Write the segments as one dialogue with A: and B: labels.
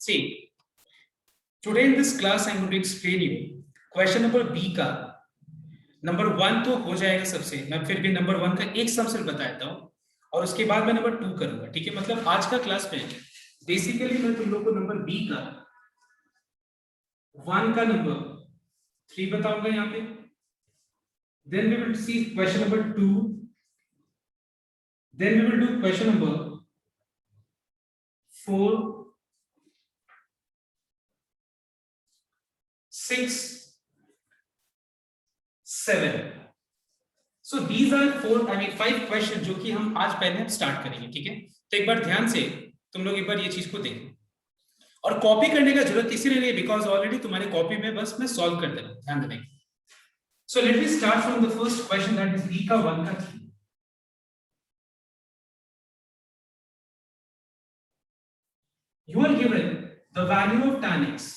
A: See, today in this class I'm going to explain you question number B का number 1 तो हो जाएगा सबसे, मैं फिर भी नंबर 1 का एक सम सिर्फ बता देता हूँ और उसके बाद मैं नंबर 2 करूंगा, ठीक है। मतलब आज का क्लास में बेसिकली मैं तुम लोग को नंबर B का 1 का नंबर 3 बताऊंगा यहाँ पे, then we will see question number 2, then we will do question number 4, 6, 7. So these are 5 question जो कि हम आज पहले स्टार्ट करेंगे, ठीक है। तो एक बार ध्यान से तुम लोग एक बार ये चीज को देखें और कॉपी करने का जरूरत इसीलिए नहीं बिकॉज ऑलरेडी तुम्हारे कॉपी में बस मैं सॉल्व कर दे रहा हूं, ध्यान देना। So let me start from the first question that is B का 1 का 3। You are given the value of tan x।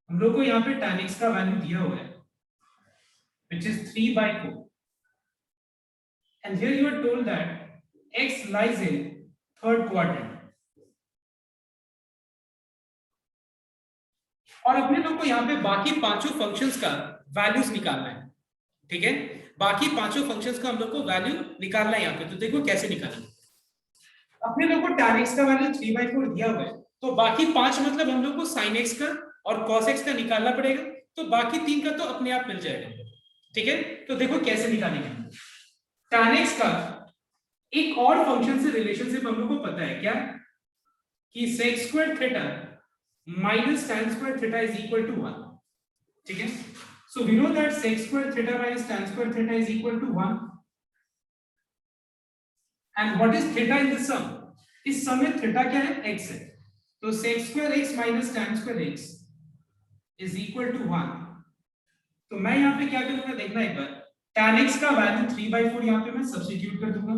A: हम लोग को यहाँ पे tan x का वैल्यू दिया हुआ है which is 3/4 and here you are told that x lies in third quadrant। और अपने लोग को यहाँ पे बाकी पांचों फंक्शंस का वैल्यूज निकालना है, ठीक है। बाकी पांचों फंक्शंस का हम लोग को वैल्यू निकालना है यहाँ पे। तो देखो कैसे निकालेंगे। अपने लोग को tan x का वैल्यू 3/4 दिया हुआ है, तो बाकी 5 मतलब हम लोग को sin x का और cos x का निकालना पड़ेगा, तो बाकी 3 का तो अपने आप मिल जाएगा, ठीक है। तो देखो कैसे निकालेंगे। tan x का एक और फंक्शन से रिलेशनशिप हम लोग को पता है क्या, कि sec square theta minus tan square theta is equal to 1, ठीक है। So we know that sec square theta minus tan square theta is equal to 1, and what is theta in this sum? इस सम में theta क्या है, x है, तो sec square x minus tan square x is equal to 1। तो मैं यहाँ पे क्या करूंगा देखना एक बार, tan x का वैल्यू 3/4 यहाँ पे मैं सब्स्टिट्यूट कर दूंगा,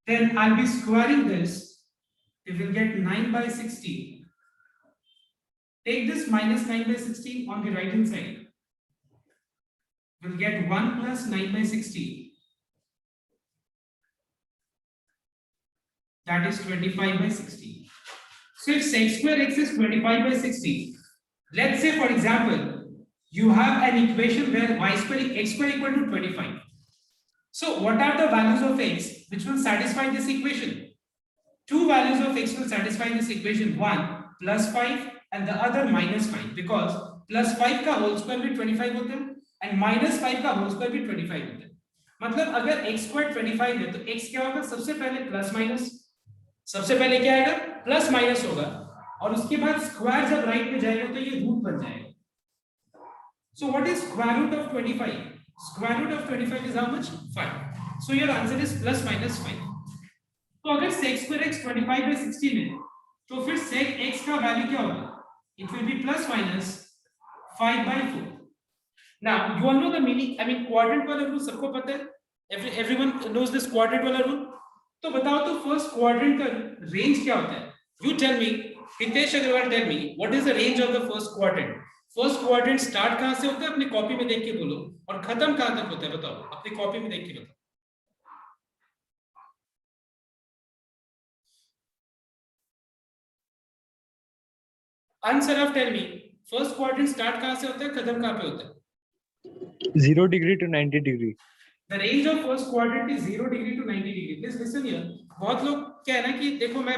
A: then I'll be squaring this, we will get 9/16। take this minus 9/16 on the right hand side, we'll get 1 plus 9/16, that is 25/16। So if sec square x is 25/16, let's say for example you have an equation where x square equal to 25। So what are the values of x which will satisfy this equation? Two values of x will satisfy this equation, one plus 5 and the other minus 5, because plus 5 का whole square भी 25 होता है and minus 5 का whole square भी 25 होता है। मतलब अगर x स्क्वायर 25 है तो x क्या होगा, सबसे पहले प्लस माइनस, सबसे पहले क्या आएगा, प्लस माइनस होगा, और उसके बाद स्क्वायर जब राइट में जाएगा तो ये रूट बन जाएगा। So what is square root of 25? Square root of 25 is how much? 5. So your answer is plus minus 5। तो अगर sec square x 25/16 है तो फिर sec x का वैल्यू क्या होगा, it will be plus minus 5/4। now you all know the meaning, I mean quadrant वाला rule सबको पता है, everyone knows this quadrant वाला रूल। तो बताओ तो फर्स्ट क्वाड्रेंट का रेंज क्या होता है, you tell me, Hitesh Agarwal tell me what is the range of the first quadrant. First quadrant start कहां से होता है, अपनी कॉपी में देख के बोलो, और खत्म कहां तक होता है बताओ, अपनी कॉपी में देख के बताओ। Answer of tell me, first quadrant start कहां से होता है, खत्म कहां पे होता है?
B: 0 degree to 90 degree।
A: The range of first quadrant is 0 degree to 90 degree। Please listen here। बहुत लोग क्या है ना कि देखो मैं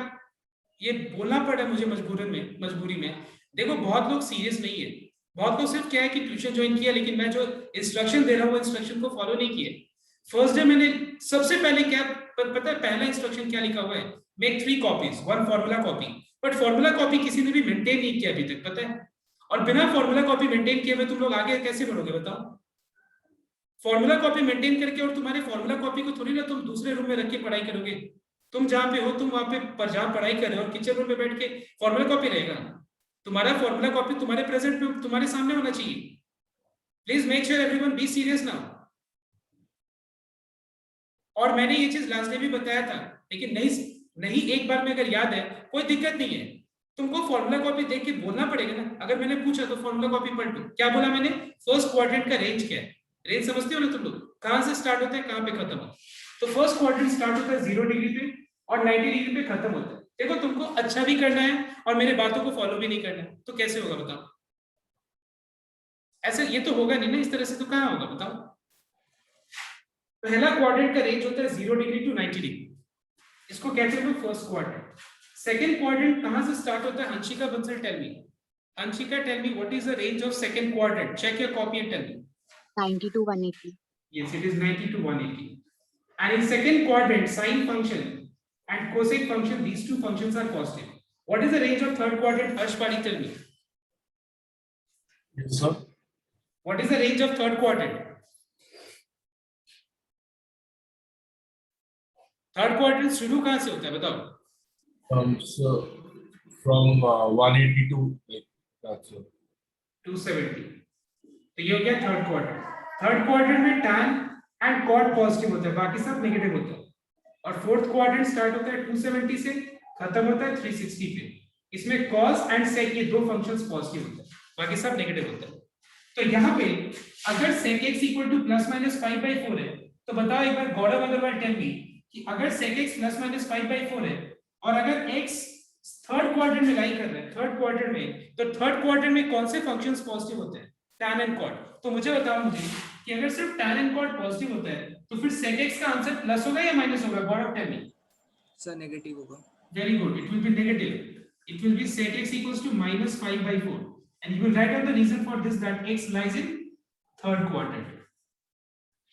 A: ये बोलना पड़ा मुझे मजबूरी में, देखो बहुत लोग सीरियस नहीं है, बहुत लोग सिर्फ क्या है कि ट्यूशन ज्वाइन किया लेकिन मैं जो इंस्ट्रक्शन दे रहा हूँ वो इंस्ट्रक्शन को फॉलो नहीं किए। फर्स्ट डे मैंने सबसे पहले क्या पता है, पहला इंस्ट्रक्शन क्या लिखा हुआ है, make 3 copies 1 formula copy, but formula copy किसी ने भी मेंटेन नहीं किया अभी तक, पता है। और बिना फॉर्मूला कॉपी मेंटेन किए हुए तुम लोग आगे कैसे बढ़ोगे बताओ। फॉर्मूला कॉपी मेंटेन करके, और तुम्हारे फॉर्मूला कॉपी को थोड़ी ना तुम दूसरे रूम में रख के पढ़ाई करोगे, तुम जहां पे हो तुम वहां पे पर जहां पढ़ाई कर रहे हो और किचन रूम में बैठ के फॉर्मूला कॉपी रहेगा, तुम्हारा फॉर्मूला कॉपी तुम्हारे प्रेजेंट में तुम्हारे सामने होना चाहिए। Please make sure everyone be serious now. और मैंने ये चीज लास्ट डे भी बताया था, लेकिन नहीं एक बार में अगर याद है कोई दिक्कत नहीं है, तुमको फॉर्मूला कॉपी देख के बोलना पड़ेगा ना। अगर मैंने पूछा तो फॉर्मूला कॉपी पढ़ लो, क्या बोला मैंने, फर्स्ट क्वाड्रेंट का रेंज क्या है, रेंज समझते हो ना तुम लोग, कहां से स्टार्ट होता है कहां पे खत्म होता है? तो फर्स्ट क्वाड्रेंट स्टार्ट होता है 0 डिग्री पे और 90 डिग्री पे खत्म होता है। देखो तुमको अच्छा भी करना है और मेरे बातों को फॉलो भी नहीं करना है, तो कैसे होगा बताओ? ऐसे ये तो होगा नहीं ना, इस तरह से तो कहां होगा बताओ? पहला क्वाड्रेंट का रेंज होता है 0 डिग्री टू 90 डिग्री, इसको कहते हैं फर्स्ट क्वाड्रेंट। सेकंड क्वाड्रेंट कहां से स्टार्ट होता है? Hanshika Bansal, tell me, Anshika, tell me what is the range of second quadrant? Check your copy and tell me.
B: 90 to 180.
A: Yes, it is 90 to 180. And in second quadrant, sine function and cosec function, these two functions are positive. What is the range of third quadrant? Harsh Pari, tell me.
C: Yes, sir.
A: What is the range of third quadrant? Third quadrant शुरू कहाँ से होता है बताओ?
C: So from 180 to like that's it.
A: 270. तो ये हो गया थर्ड क्वाड्रेंट। थर्ड क्वाड्रेंट में tan and cot पॉजिटिव होता है, बाकी सब नेगेटिव होता है। और फोर्थ क्वाड्रेंट स्टार्ट होता है 270 से, खत्म होता है 360 पे। इसमें cos and sec ये दो फंक्शंस पॉजिटिव होते हैं, बाकी सब नेगेटिव होता है। तो यहाँ पे अगर sec x equal two plus minus 5/4 है, तो बताओ एक बार गौरव अग्रवाल टेल मी कि अगर sec x प्लस माइनस 5/4 है और अगर x थर्ड क्वाड्रेंट में लाई कर रहे हैं, थर्ड क्वाड्रेंट में, तो थर्ड क्वाड्रेंट में कौन से फंक्शंस पॉजिटिव होते हैं? tan and cot। तो मुझे बताओ मुझे कि अगर सिर्फ tan and cot पॉजिटिव होता है तो फिर sec x का आंसर प्लस होगा या माइनस होगा? गौरव टेल मी।
D: सर नेगेटिव होगा।
A: Very good, it will be negative, it will be sec x equals to minus 5/4 and you will write down the reason for this, that x lies in third quadrant।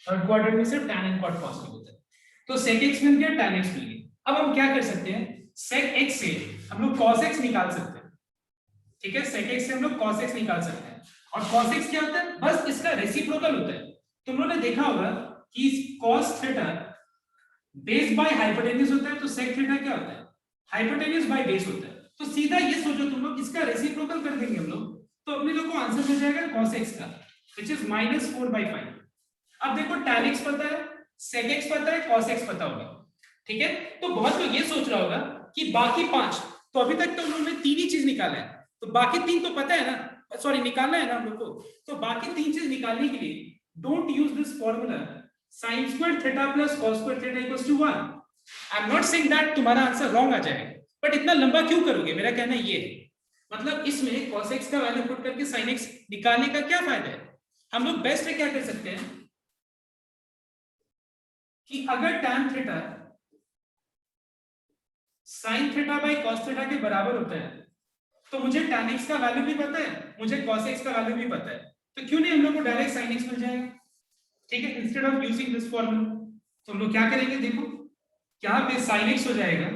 A: Third quadrant में सिर्फ tan and cot positive होता है, तो sec x मिल गया, tan x मिल गया। अब हम क्या कर सकते हैं? sec x से हम लोग cos x निकाल सकते हैं, ठीक है? sec x से हम लोग cos x निकाल सकते हैं, और cos x क्या होता है? बस इसका रेसिप्रोकल होता है। तुम लोगों ने देखा होगा कि cos theta base by hypotenuse होता है, तो sec थीटा क्या होता है? हाइपोटेन्यूज बाय बेस होता है। तो सीधा ये सोचो तुम लोग, इसका रेसिप्रोकल कर देंगे हम लोग, तो अपने लोग को आंसर मिल जाएगा cos x का, व्हिच इज -4/5। अब देखो tan x पता है, sec x पता है, cos x पता होगा, ठीक है? तो बहुत लोग ये सोच रहा होगा कि बाकी 5, तो अभी तक तो हम लोगों ने 3 ही चीज निकाला है, तो बाकी 3 तो पता है ना, सॉरी निकालना है ना हम लोग को। तो बाकी 3 चीज निकालने के लिए don't use this formula sin squared theta plus cos squared theta equals to 1। I am not saying that तुम्हारा आंसर रॉन्ग आ जाएगा, बट इतना लंबा क्यों करोगे? मेरा कहना ये है, मतलब इसमें cos x का वैल्यू पुट करके sin x निकालने का क्या फायदा है? हम लोग बेस्ट है क्या कर सकते हैं कि अगर tan theta sin theta by cos theta के बराबर होता है, तो मुझे tan x का वैल्यू भी पता है, मुझे cos x का वैल्यू भी पता है, तो क्यों नहीं हम लोग को डायरेक्ट sin x मिल जाएगा? ठीक है, instead of using this formula, तो हम लोग क्या करेंगे? देखो यहाँ पे sin x हो जाएगा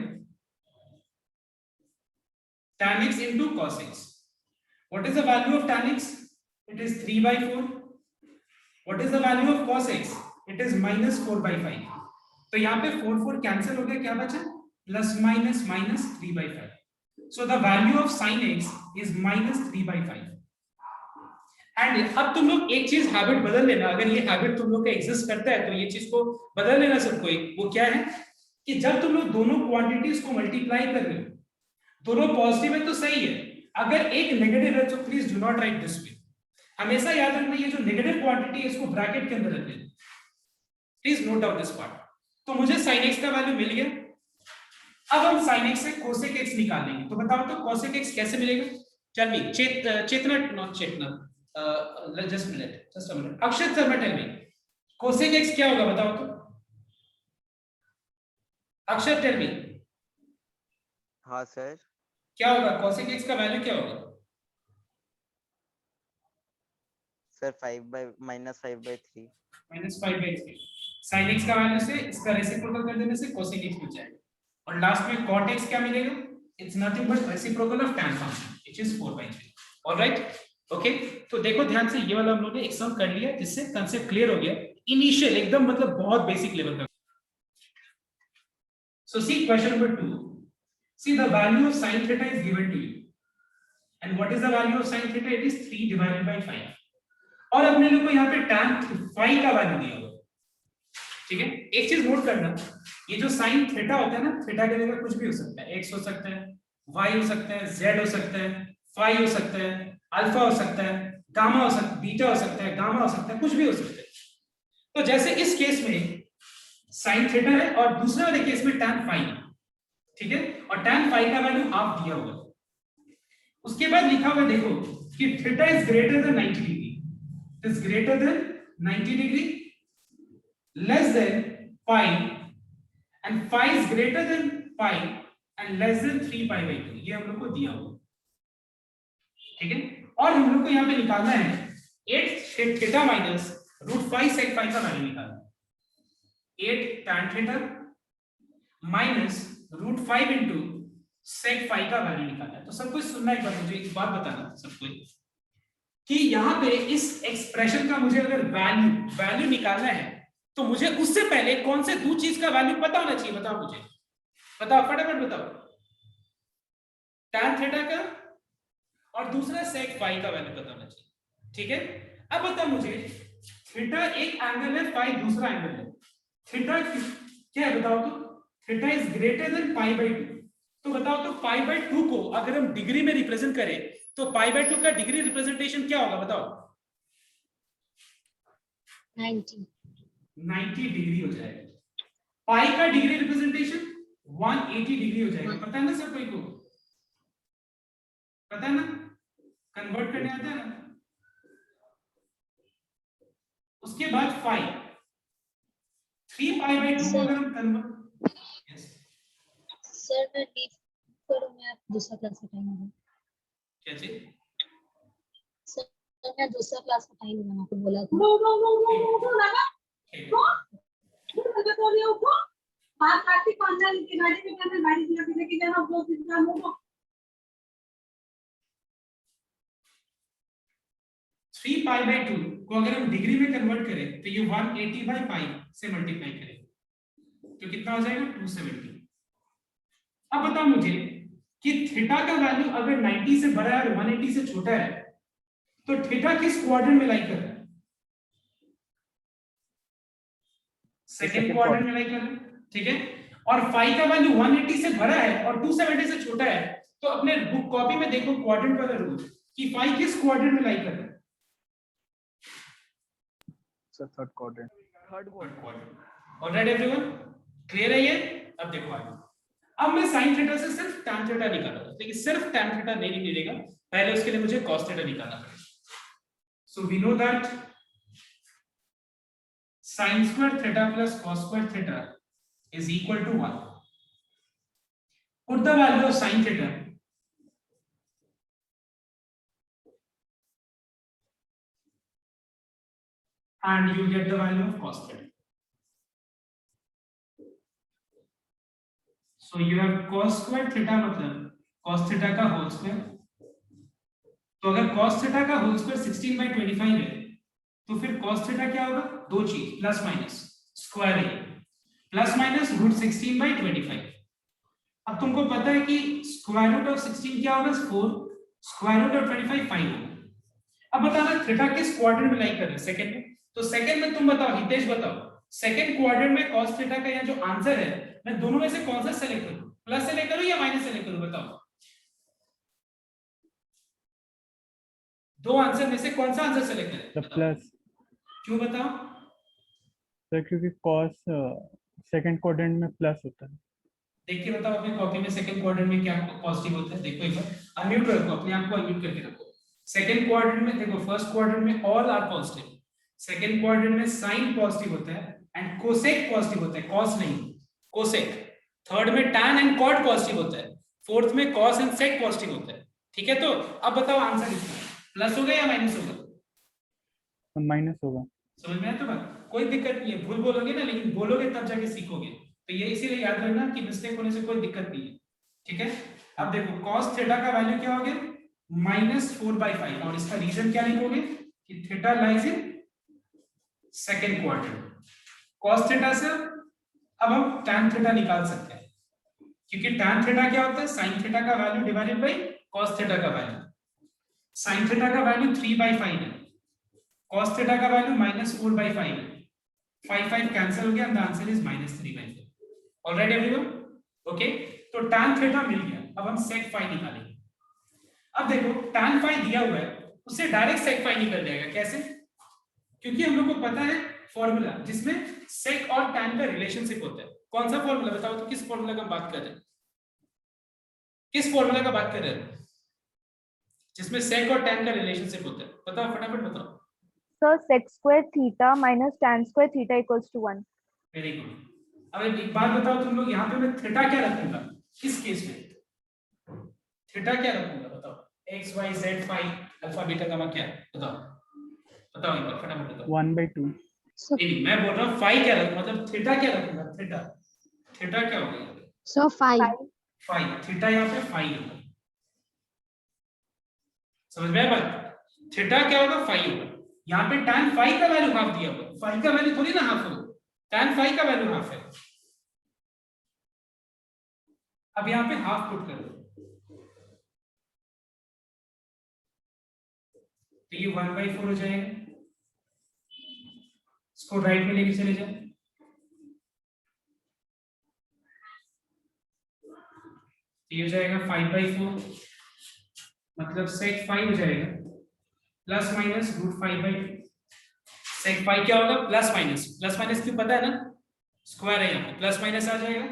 A: tan x into cos x। What is the value of tan x? It is 3/4। What is the value of cos x? It is -4/5। तो यहाँ पे 4 कैंसिल हो गया, क्या बचा? Plus minus minus 3/5। So the value of sin x is -3/5। And अब तुम लोग एक चीज हैबिट बदल लेना, अगर ये हैबिट तुम लोग का एग्जिस्ट करता है तो ये चीज को बदल लेना सबको। एक वो क्या है कि जब तुम लोग दोनों क्वांटिटीज को मल्टीप्लाई कर रहे हो, दोनों पॉजिटिव है तो सही है, अगर एक नेगेटिव है तो please do not right this way. हमेशा याद रखना ये जो नेगेटिव क्वांटिटी है इसको ब्रैकेट के अंदर रख लेना, please note down this part. तो मुझे sin x का वैल्यू मिल गया, अब हम sin x से cosec x निकालेंगे, तो बताओ तो cosec x कैसे मिलेगा? Tell me, Chetna, not Chetna, just a minute, Akshat Sharma tell me cosec x क्या होगा बताओ तो? Akshat tell me.
E: हाँ सर।
A: क्या होगा cosec x का वैल्यू क्या होगा?
E: सर -5/3।
A: -5/3। sin x का वैल्यू से इसका रेसिप्रोकल कर देने से cosec x मिल जाएगा, और लास्ट में cot x क्या मिलेगा? It's nothing but reciprocal of tan function which is 4/3। Alright, okay. तो देखो ध्यान से, ये वाला हम लोगों ने एक सम कर लिया जिससे कांसेप्ट क्लियर हो गया, इनिशियल एकदम, मतलब बहुत बेसिक लेवल का। So see question number 2, see the value of sin theta is given to you, and what is the value of sin theta? It is 3/5। और अपने लोग को यहाँ पे tan phi का वैल्यू दिया हुआ, ठीक है? एक चीज नोट करना, ये जो sin थीटा होता है ना, थीटा के जगह कुछ भी हो सकता है, x हो सकता है, y हो सकता है, z हो सकता है, phi हो सकता है, अल्फा हो सकता है, गामा हो सकता है, बीटा हो सकता है, गामा हो सकता है, कुछ भी हो सकता है। तो जैसे इस केस में साइन थीटा है और दूसरे वाले केस में tan फाई, ठीक है, और tan फाई का वैल्यू हाफ दिया हुआ है। उसके बाद लिखा हुआ है देखो कि theta is greater than 90 degree, is greater than 90 degree, less than pi, and phi is greater than pi and less than 3 pi by 2। ये हम लोग को दिया हुआ, ठीक है। और हम लोग को यहाँ पे निकालना है 8 sec theta minus √5 sec phi का वैल्यू निकालना है। 8 tan theta minus √5 into sec phi का वैल्यू निकालना है। तो सब कुछ सुनना, एक बार मुझे एक बात बताना सबको कि यहाँ पे इस एक्सप्रेशन का मुझे अगर वैल्यू निकालना है तो मुझे उससे पहले कौन से दो चीज का वैल्यू पता होना चाहिए? बताओ मुझे, बताओ फटाफट बताओ। tan थीटा का और दूसरा sec फाई का वैल्यू पता होना चाहिए, ठीक है। अब बताओ मुझे, थीटा एक एंगल है, फाई दूसरा एंगल है, थीटा क्या है बताओ तो? Theta is greater than pi by 2। तो बताओ तो पाई बाई 2 को अगर हम डिग्री में रिप्रेजेंट करें तो पाई बाई 2 का डिग्री रिप्रेजेंटेशन क्या होगा बताओ? 90 डिग्री हो जाएगा। पाई का डिग्री रिप्रेजेंटेशन 180 डिग्री हो जाएगा। पता है ना सब कोई को? पता है ना? कन्वर्ट करने आता है ना? उसके बाद फाई 3 पाई बाई 2 को अगर हम कन्वर्ट, यस
B: सर मैं लीव करूं, मैं दूसरा क्लास का टाइम होगा।
A: क्या चीज?
B: सर मैं दूसरा क्लास का टाइम होगा, आपको बोला था।
A: ठीक है। 3 पाई बाई 2 को अगर हम डिग्री में कन्वर्ट करें तो ये 180 बाई पाई से मल्टीप्लाई करें तो कितना हो जाएगा? 270। अब बताओ मुझे कि थीटा का वैल्यू अगर 90 से बड़ा है और 180 से छोटा है तो थीटा किस क्वाड्रेंट में लाई कर रहा है? सेकंड क्वाड्रेंट में लाई कर रहा है, ठीक है। और फाई का वैल्यू 180 से बड़ा है और 270 से छोटा है, तो अपने बुक कॉपी में देखो क्वाड्रेंट वाला रूल कि फाई किस क्वाड्रेंट में लाई कर रहा है?
F: Third quadrant.
A: Alright everyone, clear है ये? अब देखो आगे, अब मैं sin थीटा से सिर्फ tan थीटा निकाला था, लेकिन सिर्फ tan थीटा नहीं मिलेगा, पहले उसके लिए मुझे cos थीटा निकालना पड़ेगा। So we know that sin square theta plus cos square theta is equal to 1। Put the value of sin theta and you get the value of cos theta. So you have cos square theta मतलब cos theta का whole square. तो अगर cos theta का whole square 16/25 है तो फिर cos theta क्या होगा? दो चीज प्लस माइनस स्क्वायर है, प्लस माइनस √16/25। अब तुमको पता है कि स्क्वायर रूट ऑफ 16 क्या होगा? 4, स्क्वायर रूट ऑफ 25 5 होगा। अब बताना थीटा किस क्वाड्रेंट में लाई कर रहे हैं? सेकंड में। तो सेकंड में तुम बताओ, हितेश बताओ, सेकंड क्वाड्रेंट में cos थीटा का यहाँ जो आंसर है मैं दोनों में से कौन सा सेलेक्ट करूं? प्लस सेलेक्ट करूं या माइनस सेलेक्ट करूं? बताओ, दो आंसर में से कौन सा आंसर सेलेक्ट करें?
F: प्लस।
A: क्यों बताओ?
F: सर क्योंकि cos सेकंड क्वाड्रेंट में प्लस होता है।
A: देख के बताओ अपने कॉपी में सेकंड क्वाड्रेंट में क्या पॉजिटिव होता है? देखो एक बार, अनम्यूट रखो, अपने आप को अनम्यूट करके रखो। सेकंड क्वाड्रेंट में देखो, फर्स्ट क्वाड्रेंट में all are positive, second quadrant में साइन पॉजिटिव होता है एंड कोसेक पॉजिटिव होता है, कॉस नहीं कोसेक। थर्ड में tan एंड कॉट पॉजिटिव होता है, फोर्थ में cos एंड sec पॉजिटिव होता है, ठीक है। तो अब बताओ आंसर किसका है? प्लस होगा या माइनस होगा?
F: माइनस होगा।
A: समझ में आया तो बात? कोई दिक्कत नहीं है, भूल बोलोगे ना, लेकिन बोलोगे तब जाके सीखोगे। तो ये इसीलिए याद रखना कि मिस्टेक होने से कोई दिक्कत नहीं है, ठीक है। अब देखो cos थीटा का वैल्यू क्या हो गया? -4/5। और इसका रीजन क्या लिखोगे? कि theta lies in second quadrant. cos theta से अब हम tan थीटा निकाल सकते हैं, क्योंकि tan थीटा क्या होता है? sin थीटा का value divided by cos theta का वैल्यू। sin थीटा का वैल्यू 3/5 है, cos थीटा का वैल्यू -4/5 है। 5 कैंसिल हो गया and the answer is -3/5। Alright everyone, okay. तो tan थीटा मिल गया, अब हम sec फाई निकालेंगे। अब देखो tan फाई दिया हुआ है, उससे डायरेक्ट सेक फाई निकल जाएगा। कैसे? क्योंकि हम लोग को पता है फॉर्मूला जिसमें सेक और टैन का रिलेशनशिप होता है। कौन सा फॉर्मूला बताओ तो, किस फॉर्मूला का बात कर रहे हैं? किस फॉर्मूला का बात कर रहे हैं जिसमें सेक और टैन का रिलेशनशिप होता है? बताओ, फटाफट बताओ।
G: So sec square theta minus tan square theta equals to 1.
A: Very good. अब एक बात बताओ तुम लोग, यहाँ पे मैं थीटा क्या रखूंगा इस केस में? थीटा क्या रखूंगा बताओ? X Y Z phi alpha beta gamma क्या है बताओ? बताओ एक बार फटाफट बताओ।
F: 1/2।
B: So,
A: नहीं मैं बोल रहा हूँ फाई क्या रखूंगा, मतलब थीटा क्या रखूंगा? थीटा थीटा क्या होगा यहाँ पे?
B: so 5.
A: फाई। थीटा यहाँ पे फाई होगा। समझ में आया बात? थीटा क्या होगा? फाई होगा। यहाँ पे tan फाई का वैल्यू हाफ दिया हुआ, फाई का वैल्यू थोड़ी ना हाफ होगा, tan फाई का वैल्यू हाफ है। अब यहाँ पे हाफ पुट कर दो तो ये 1/4 हो जाएगा। इसको राइट में लेके चले जाओ, ये हो जाएगा 5/4, मतलब sec 5 हो जाएगा प्लस माइनस √5/2। sec 5 क्या होगा? प्लस माइनस क्यों पता है ना, स्क्वायर है यहाँ पे, प्लस माइनस आ जाएगा।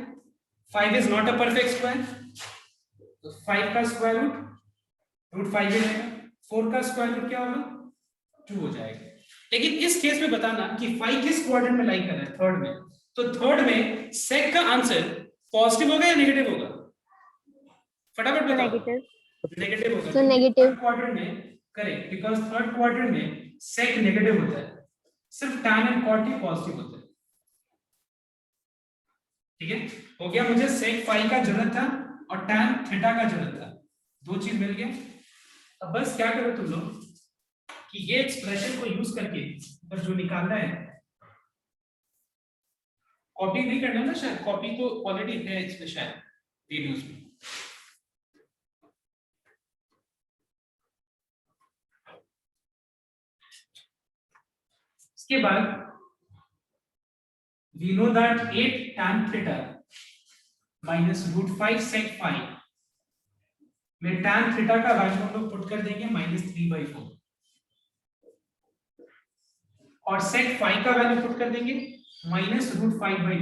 A: 5 is not a perfect square, तो 5 का स्क्वायर रूट 5 हो जाएगा। 4 का स्क्वायर रूट क्या होगा? 2 हो जाएगा। लेकिन इस केस में बताना कि 5 किस क्वाड्रेंट में लाई कर रहा है? थर्ड में। तो थर्ड में sec का आंसर पॉजिटिव होगा या नेगेटिव होगा? फटाफट बताओ।
G: Negative.
A: नेगेटिव होगा।
B: So negative.
A: थर्ड क्वाड्रेंट में करेक्ट, बिकॉज़ थर्ड क्वाड्रेंट में sec नेगेटिव होता है, सिर्फ tan and cot he positive होता है। ठीक है, हो गया। मुझे sec फाई का जरूरत था और tan थीटा का जरूरत था, दो चीज मिल गया। अब बस क्या करो तुम लोग कि ये एक्सप्रेशन को यूज करके बस जो निकालना है, कॉपी नहीं करना ना, शायद कॉपी तो ऑलरेडी है इसमें शायद वीडियोस में। इसके बाद we know that 8 tan theta minus √5 sec phi में tan theta का वैल्यू हम लोग पुट कर देंगे -3/4 और sec phi का वैल्यू पुट कर देंगे -√5/2।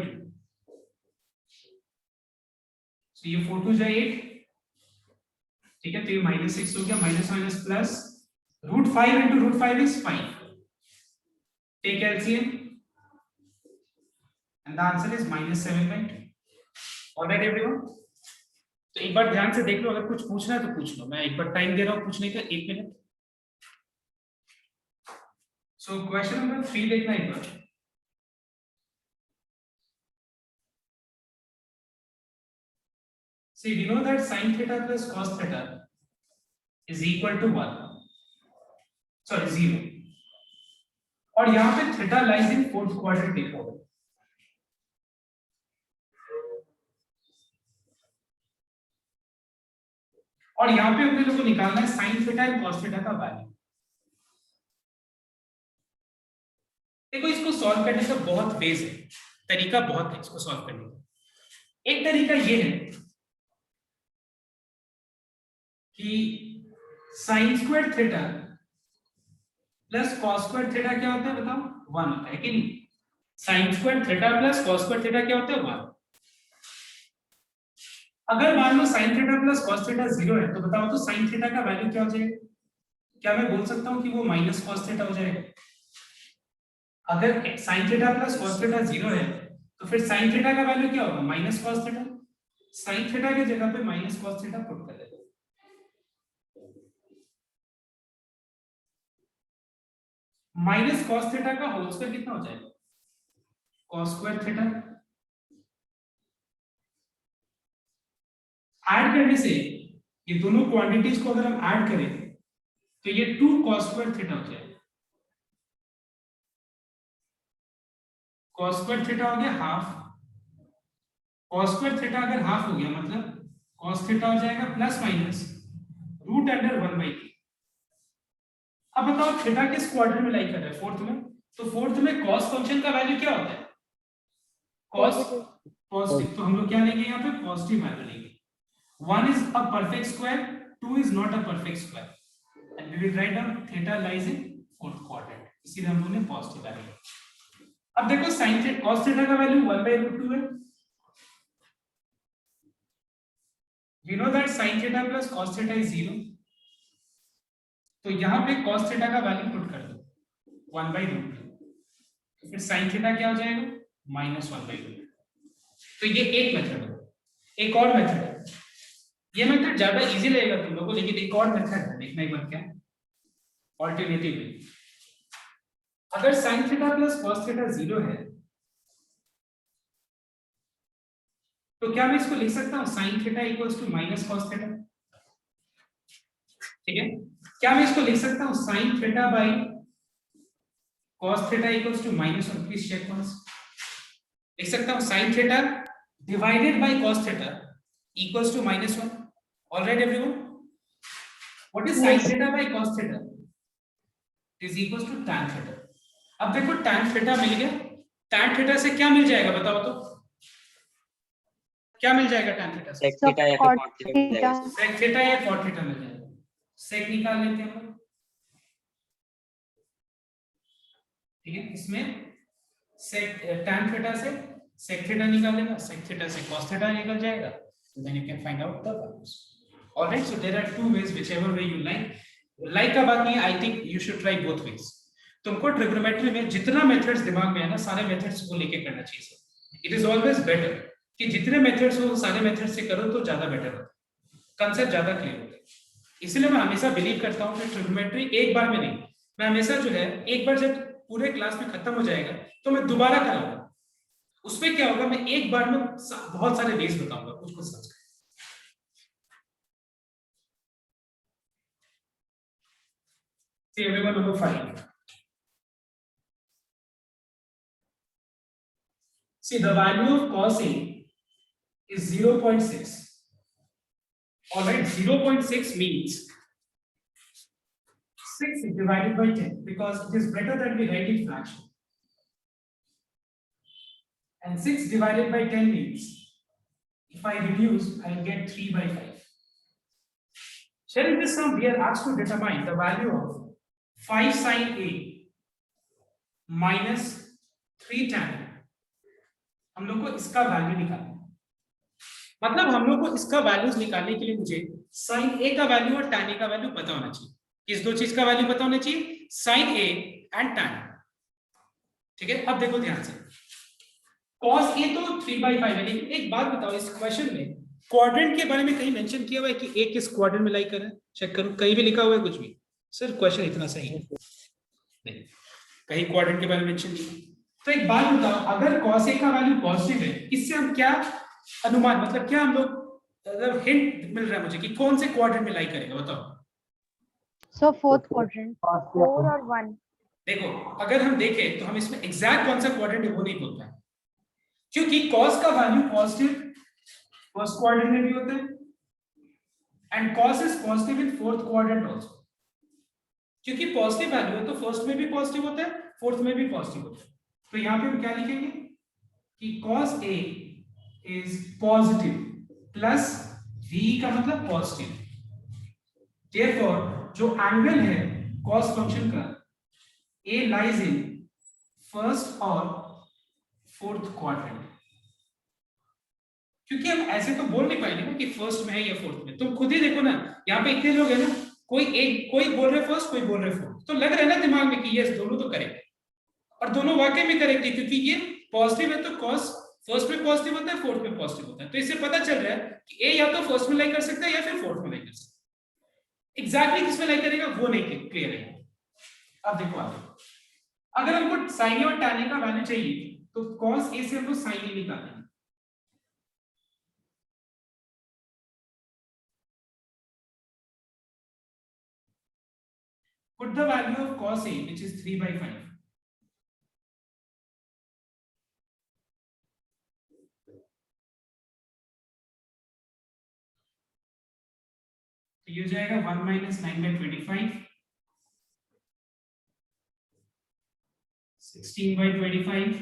A: तो ये 4 2 8, ठीक है, तो ये -6 हो गया, minus minus plus √5 into √5 is 5। Take LCM and the answer is -7/2। All right everyone? तो एक बार ध्यान से देख लो, अगर कुछ पूछना है तो पूछ लो, मैं एक बार टाइम दे रहा हूँ पूछने का, 1 मिनट। सो क्वेश्चन नंबर 3 देखना एक बार। See, we know that sin theta plus cos theta is equal to 1, sorry 0, और यहाँ पे theta lies in fourth quadrant लिखा होगा। और यहाँ पे अपने लोगों को निकालना है sine theta and cos theta का वैल्यू। देखो इसको सॉल्व करने का बहुत वेज है, तरीका बहुत है इसको सॉल्व करने का। एक तरीका ये है कि sine square theta plus cos square theta क्या होता है बताओ? 1 होता है कि नहीं? Sine square theta plus cos square theta क्या होता है? 1। अगर मान लो sine theta plus cos theta 0 है तो बताओ तो साइन थीटा का वैल्यू क्या हो जाएगा? क्या मैं बोल सकता हूं कि वो माइनस कॉस थीटा हो जाएगा? अगर sign theta plus cos theta 0 है तो फिर साइन थीटा का वैल्यू क्या होगा? Minus cos theta. Sine theta की जगह पे माइनस कॉस थीटा पुट कर देते। माइनस कॉस थीटा का होल स्क्वायर कितना हो जाएगा? Cos square theta. ऐड करने से ये दोनों क्वांटिटीज को अगर हम ऐड करें तो ये 2 cos स्क्वायर थीटा हो जाएगा। cos स्क्वायर थीटा हो गया हाफ, cos स्क्वायर थीटा अगर हाफ हो गया मतलब cos थीटा हो जाएगा प्लस माइनस √1/3। अब बताओ थीटा किस क्वाड्रेंट में लाई कर रहा है? फोर्थ में। तो फोर्थ में cos फंक्शन का वैल्यू क्या होता है? cos positive. तो हम लोग क्या लेंगे यहाँ पे? पॉजिटिव वैल्यू लेंगे। 1 is a perfect square, 2 is not a perfect square, and we will write down theta lies in fourth quadrant, इसीलिए हम लोगों ने पॉजिटिव वैल्यू। अब देखो sin थीटा cos थीटा का वैल्यू 1/√2 है। We know that sin theta plus cos theta is 0, तो यहाँ पे cos theta का वैल्यू पुट कर दो 1/√2, तो फिर sin theta क्या हो जाएगा -1/√2। तो ये एक मेथड है। एक और मेथड है, ये मेथड ज्यादा इजी लगेगा तुम लोगों को, लेकिन एक और मेथड है, देखना एक बार क्या है ऑल्टरनेटिव वे। अगर sin theta plus cos theta 0 है तो क्या मैं इसको लिख सकता हूं sin theta equals to minus cos theta, ठीक है। क्या मैं इसको लिख सकता हूं sin theta by cos theta equals to -1, please check once. लिख सकता हूं sin theta divided by cos theta equals to -1. All right, everyone. What is sin theta by cos theta? It is equals to tan theta. अब देखो tan theta मिल गया, tan theta से क्या मिल जाएगा बताओ तो, क्या मिल जाएगा tan theta से?
E: sec theta या
G: cot
E: cot theta मिल जाएगा।
A: sec theta या cot theta मिल जाएगा। sec निकाल लेते हैं हम, ठीक है। इसमें sec tan theta से sec theta निकालेगा, sec theta से cos theta निकल जाएगा, then you can find out the values. All right, so there are two ways, whichever way you like. Like का बात नहीं है, I think you should try both ways. तुमको trigonometry में जितना मेथड्स दिमाग में है ना, सारे मेथड्स को लेके करना चाहिए। इट इज ऑलवेज बेटर कि जितने मेथड्स हो सारे मेथड से करो तो ज्यादा बेटर होता है, कंसेप्ट ज्यादा क्लियर होता है। इसलिए मैं हमेशा बिलीव करता हूँ कि ट्रिग्नोमेट्री एक बार में नहीं, मैं हमेशा जो है एक बार जब पूरे क्लास में खत्म हो जाएगा तो मैं दोबारा कराऊंगा। उसमें क्या होगा, मैं एक बार में बहुत सारे वेज बताऊंगा उसको समझ कर। See everyone, number 5. See, the value of cos A is 0.6. All right, 0.6 means 6 divided by 10, because it is better that we write it fraction. And 6 divided by 10 means if I reduce, I will get 3/5. Shall this sum, we are asked to determine the value of 5 sin A minus 3 tan A. हम लोग को इसका value निकालना है, मतलब हम लोग को इसका वैल्यूज निकालने के लिए मुझे sin A का वैल्यू और tan A का वैल्यू पता होना चाहिए। किस दो चीज का वैल्यू पता होना चाहिए? sin A and tan A, ठीक है। अब देखो ध्यान से, cos A तो 3/5 है, लेकिन एक बात बताओ, इस क्वेश्चन में क्वाड्रेंट के बारे में कहीं मेंशन किया हुआ है कि A किस क्वाड्रेंट में लाई कर रहा है? चेक करो, कहीं भी लिखा हुआ है कुछ भी? सिर्फ क्वेश्चन इतना सही है, नहीं कहीं क्वाड्रेंट के बारे में मेंशन नहीं। तो एक बात बताओ, अगर cos A का वैल्यू पॉजिटिव है, इससे हम क्या अनुमान, मतलब क्या हम लोग हिंट मिल रहा है मुझे कि कौन से क्वाड्रेंट में लाई करेगा, बताओ।
G: So fourth quadrant, 4 और 1.
A: देखो अगर हम देखें तो हम इसमें एग्जैक्ट कौन सा क्वाड्रेंट है वो नहीं बोल पाए, क्योंकि cos का वैल्यू पॉजिटिव फर्स्ट क्वाड्रेंट में भी होता है and cos is positive in fourth quadrant also. क्योंकि पॉजिटिव वैल्यू है तो फर्स्ट में भी पॉजिटिव होता है, फोर्थ में भी पॉजिटिव होता है। तो यहाँ पे हम क्या लिखेंगे कि cos A is positive plus V का मतलब पॉजिटिव, देयरफॉर जो एंगल है cos फंक्शन का A लाइज इन फर्स्ट और फोर्थ क्वाड्रेंट। क्योंकि हम ऐसे तो बोल नहीं पाएंगे ना कि फर्स्ट में है या फोर्थ में, तुम खुद ही देखो ना, यहाँ पे इतने लोग हैं ना, कोई बोल रहे फर्स्ट, कोई बोल रहे फोर्थ, तो लग रहा है ना दिमाग में कि यस दोनों तो करेक्ट, और दोनों वाकई में करेक्ट है, क्योंकि ये पॉजिटिव है तो cos फर्स्ट में पॉजिटिव होता है, फोर्थ में पॉजिटिव होता है। तो इससे पता चल रहा है कि A या तो फर्स्ट में लाई कर सकता है या फिर फोर्थ में लाई कर सकता है। एग्जैक्टली किस में लाई करेगा वो नहीं क्लियर है। अब देखो आगे, अगर हमको sin A और tan A का वैल्यू चाहिए तो cos A से हमको sin A निकालना है। Put the value of cos A, which is 3/5. तो ये हो जाएगा 1 minus 9/25, 16/25,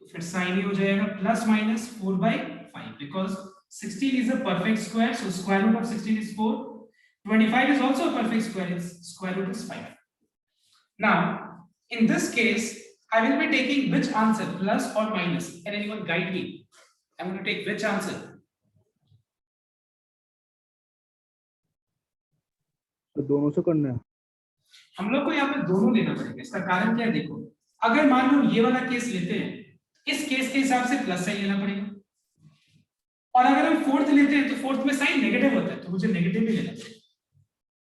A: तो फिर sin A हो जाएगा plus minus 4/5, because 16 is a perfect square, so square root of 16 is 4. 25 is also a perfect square. Its square root is 5. Now, in this case, I will be taking which answer, plus or minus? Can anyone guide me? I'm going to take which answer?
F: तो दोनों से करना है.
A: हम लोग को यहाँ पे दोनों लेना पड़ेगा. इसका कारण क्या है देखो, अगर मान लो ये वाला केस लेते हैं, इस केस के हिसाब से प्लस साइन लेना पड़ेगा, और अगर हम फोर्थ लेते हैं तो फोर्थ में साइन नेगेटिव होता है, तो मुझे नेगेटिव भी लेना पड़ेगा.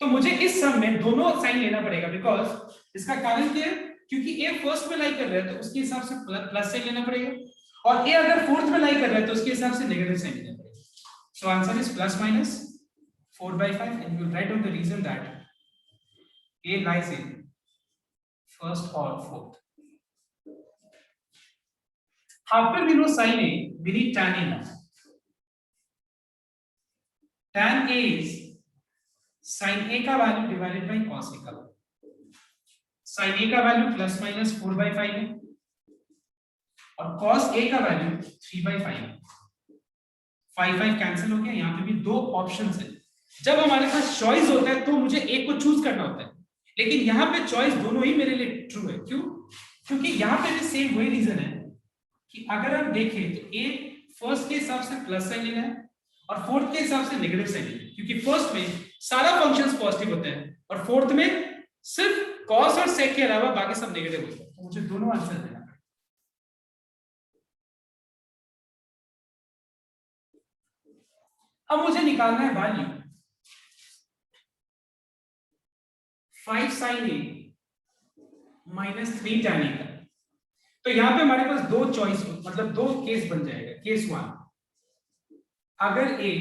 A: तो मुझे इस सम में दोनों साइन लेना पड़ेगा, बिकॉज इसका कारण क्या है, क्योंकि ए फर्स्ट में लाई कर रहा है तो उसके हिसाब से प्लस साइन लेना पड़ेगा, और ए अगर फोर्थ में लाई कर रहा है तो उसके हिसाब से नेगेटिव साइन लेना पड़ेगा. So answer is plus minus 4/5, and you will write down the reason that A lies in first or fourth. After we know sin A, we need tan A now. Tan A is sin A का value divided by cos A का value. sin A का value plus minus 4/5 है, और cos A का value 3/5 है. 5 cancel हो गया. यहाँ पे भी दो ऑप्शंस है. जब हमारे पास चॉइस होता है तो मुझे एक को चूज करना होता है, लेकिन यहाँ पे चॉइस दोनों ही मेरे लिए ट्रू है. क्यों? क्योंकि यहाँ पे भी सेम वही रीजन है कि अगर हम देखें तो ए फर्स्ट के हिसाब से प्लस साइन लेना है और फोर्थ के हिसाब से नेगेटिव साइन लेना है, क्योंकि फर्स्ट में सारा फंक्शंस पॉजिटिव होते हैं और फोर्थ में सिर्फ कॉस और सेक के अलावा बाकी सब नेगेटिव होते हैं. तो मुझे दोनों आंसर देना है. अब मुझे निकालना है value 5 sin A minus 3 tan A का. तो यहां पे हमारे पास दो चॉइस, मतलब दो केस बन जाएगा. केस 1, अगर A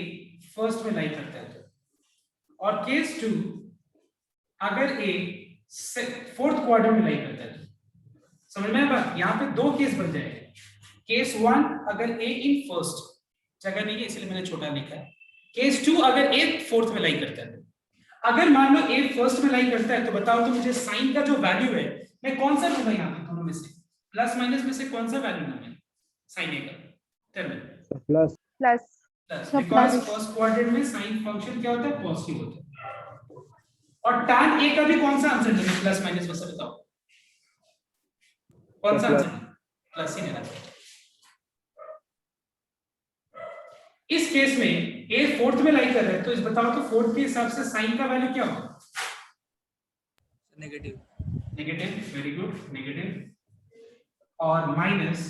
A: फर्स्ट में लाई करता है तो, और केस 2, अगर A फोर्थ क्वाड्रेंट में लाई करता है तो. समझ में आया बात? यहां पे दो केस बन जाएगा. केस 1 अगर A इन फर्स्ट, जगह नहीं है इसलिए मैंने छोटा लिखा है. केस 2 अगर A फोर्थ में लाई करता है. अगर मान लो A फर्स्ट में लाई करता है तो बताओ तो मुझे साइन का जो वैल्यू है मैं कौन सा लूंगा यहाँ पे दोनों में से, प्लस माइनस में से कौन सा वैल्यू लूंगा मैं साइन A का? Tell me.
F: Plus
G: plus
A: plus,
G: So
A: because
G: plus.
A: First quadrant में साइन फंक्शन क्या होता है? पॉजिटिव होता है. और tan A का भी कौन सा आंसर लेना, प्लस माइनस में से बताओ कौन सा आंसर? प्लस ही लेना चाहिए. इस केस में A फोर्थ में लाई कर रहा है तो इस बताओ तो फोर्थ के हिसाब से साइन का वैल्यू क्या होगा?
D: Negative.
A: Negative. Very good. Negative. और माइनस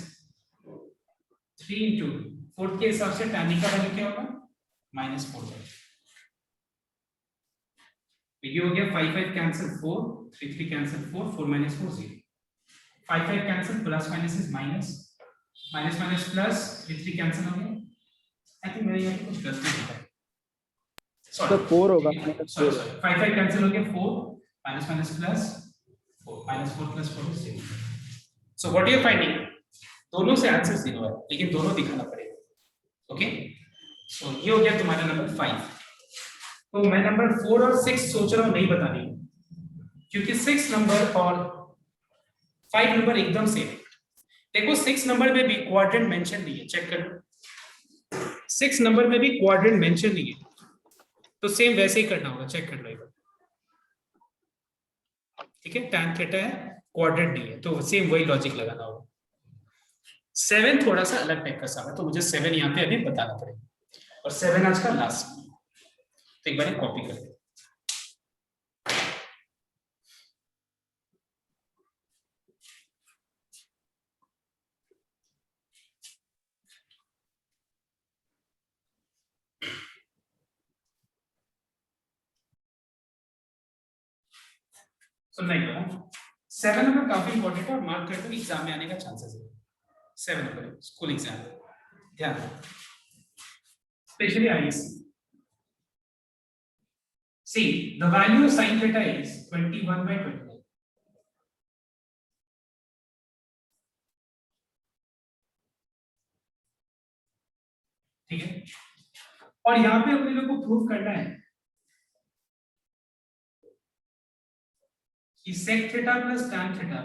A: 3 इंटू फोर्थ के हिसाब से tan A का वैल्यू क्या होगा? -4. ये हो गया 5 cancel 4, 3 cancel 4, 4 - 4 0. 5 cancel, plus minus is minus, minus minus plus, 3 cancel हो गया. आई थिंक मेरे यहाँ पे कुछ गलती हो गई.
F: तो 4 होगा.
A: सॉरी 5 कैंसिल हो गया. 4 minus minus plus 4, -4 + 4 is 0. So what you are finding? दोनों से आंसर 0 है, लेकिन दोनों दिखाना पड़ेगा. ओके, सो ये हो गया तुम्हारा नंबर 5. तो मैं नंबर 4 और 6 सोच रहा हूं नहीं बतानी, क्योंकि 6 नंबर और 5 नंबर एकदम सेम. देखो 6 नंबर में भी क्वाड्रेंट मेंशन नहीं है, चेक कर लो. 6 नंबर में भी क्वाड्रेंट मेंशन नहीं है, तो सेम वैसे ही करना होगा. चेक कर लो एक बार. ठीक है, tan थीटा है, क्वाड्रेंट नहीं है, तो सेम वही लॉजिक लगाना होगा. 7 थोड़ा सा अलग टाइप का सम है, तो मुझे 7 यहाँ पे अभी बताना पड़ेगा, और 7 आज का लास्ट. तो एक बार कॉपी कर दे. सुनना एक बार. 7 नंबर काफी इंपॉर्टेंट है और मार्क करके एग्जाम में आने का चांसेस है. 7 नंबर स्कूल एग्जाम, ध्यान रखो, specially ISC. See, the value of sin theta is 21/29. ठीक है, और यहां पे अपने लोग को प्रूव करना है कि sec theta plus tan theta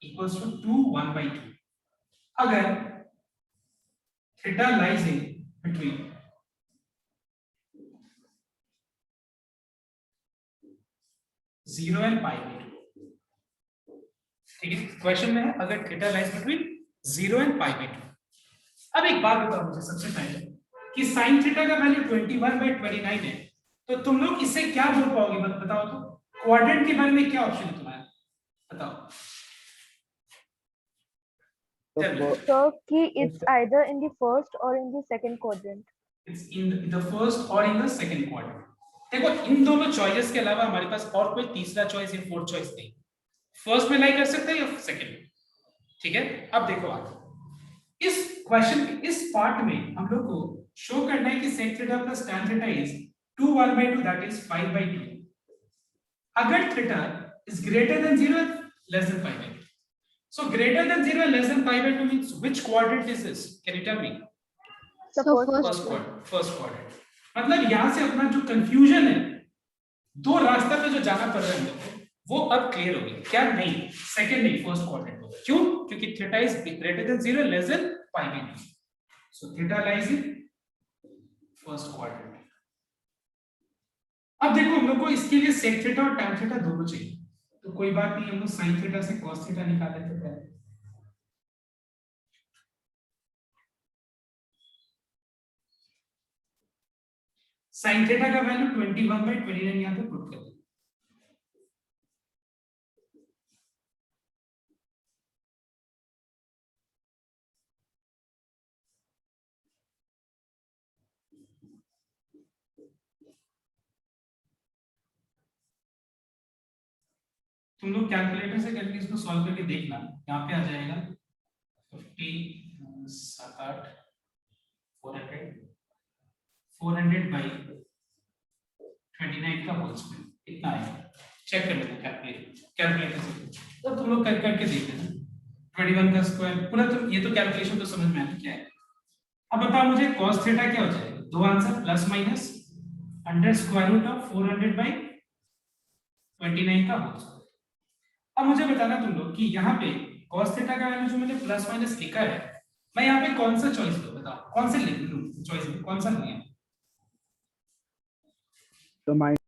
A: equals to 2 1/2. अगर theta lies in between 0 and pi by 2। ठीक है, क्वेश्चन में है अगर theta lies between 0 and pi by 2। अब एक बात बताओ मुझे सबसे पहले कि साइन थीटा का वैल्यू 21/29 है, तो तुम लोग इससे क्या बोल पाओगे? बताओ तो, क्वाड्रेंट के बारे में क्या ऑप्शन है तुम्हारा, बताओ।
G: So key it's either in the first or in the second quadrant.
A: It's in the first or in the second quadrant। देखो इन दोनों चॉइसेस के अलावा हमारे पास और कोई तीसरा चॉइस या फोर्थ चॉइस नहीं। फर्स्ट में लाई कर सकते हैं या सेकंड में। ठीक है, अब देखो आगे इस क्वेश्चन के इस पार्ट में हम लोग को शो करना है कि sec theta plus tan theta is 2/2 that is 5/2। अगर theta is greater then 0 less than 5/2। So greater than 0 and less than 5/2 means which quadrant is this? Can you tell me?
G: So
A: First quadrant, first quadrant। मतलब यहाँ से अपना जो confusion है, दो रास्ता पे जो जाना पड़ रहा है हम लोग को, वो अब क्लियर हो गया। क्या नहीं, सेकंड नहीं, फर्स्ट क्वाड्रेंट होगा। क्यों? क्योंकि theta is greater then 0 less than 5/2। So theta lies in first quadrant. अब देखो हम लोग को इसके लिए sec थीटा और tan थीटा दोनों चाहिए, तो कोई बात नहीं, हम लोग sin थीटा से cos थीटा निकाल लेते हैं। sin थीटा का वैल्यू 21/29 यहां पे पुट कर दो। तुम लोग कैलकुलेटर से करके इसको सॉल्व करके देखना, यहाँ पे आ जाएगा 50 7 8 400 बाई 29 का होल स्क्वायर इतना आएगा। चेक कर लेना कैलकुलेटर से, तो तुम लोग कर करके देख लेना 21 का स्क्वायर पूरा। तो ये तो कैलकुलेशन तो समझ में आ गया क्या है। अब बताओ मुझे cos थीटा क्या हो जाएगा? दो answer plus minus under square root of 400 by 29 का होल स्क्वायर। अब मुझे बताना तुम लोग कि यहाँ पे cos थीटा का वैल्यू जो मैंने प्लस माइनस लिखा है, मैं यहाँ पे कौन सा चॉइस लूं? बताओ कौन से लिख लूं? चॉइस में कौन सा नहीं है?
F: तो minus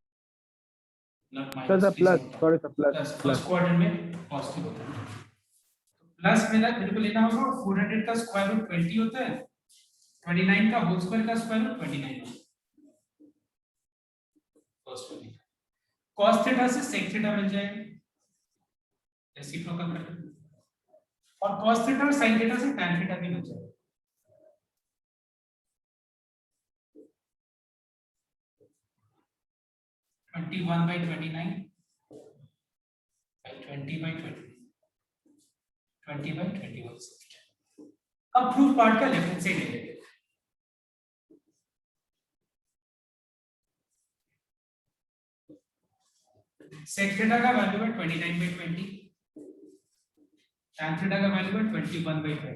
A: not
F: sir
A: minus,
F: plus, sorry sir plus
A: first quadrant में पॉजिटिव होता है। प्लस मेरे को लेना होगा 400 का स्क्वायर रूट 20 होता है, 29 का होल स्क्वायर का स्क्वायर रूट 29 होता है। फर्स्ट में cos थीटा से sec थीटा मिल जाएगा, रेसिप्रोकल कर, और cos थीटा और sin थीटा से tan थीटा भी मिल जाएगा। Twenty 1/29 by 20/20 20/21। अब प्रूफ पार्ट का लेफ्ट हैंड साइड ले लेंगे। sec थीटा का वैल्यू है 29/20, tan थीटा का वैल्यू है 21/20,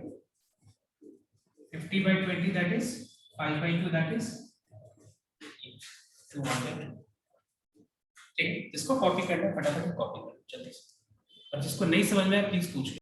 A: 50/20 दैट इज 5/2 दैट इज 200। ठीक है, इसको कॉपी करना है, फटाफट कॉपी करो जल्दी से, और जिसको नहीं समझ में आया प्लीज पूछ लो।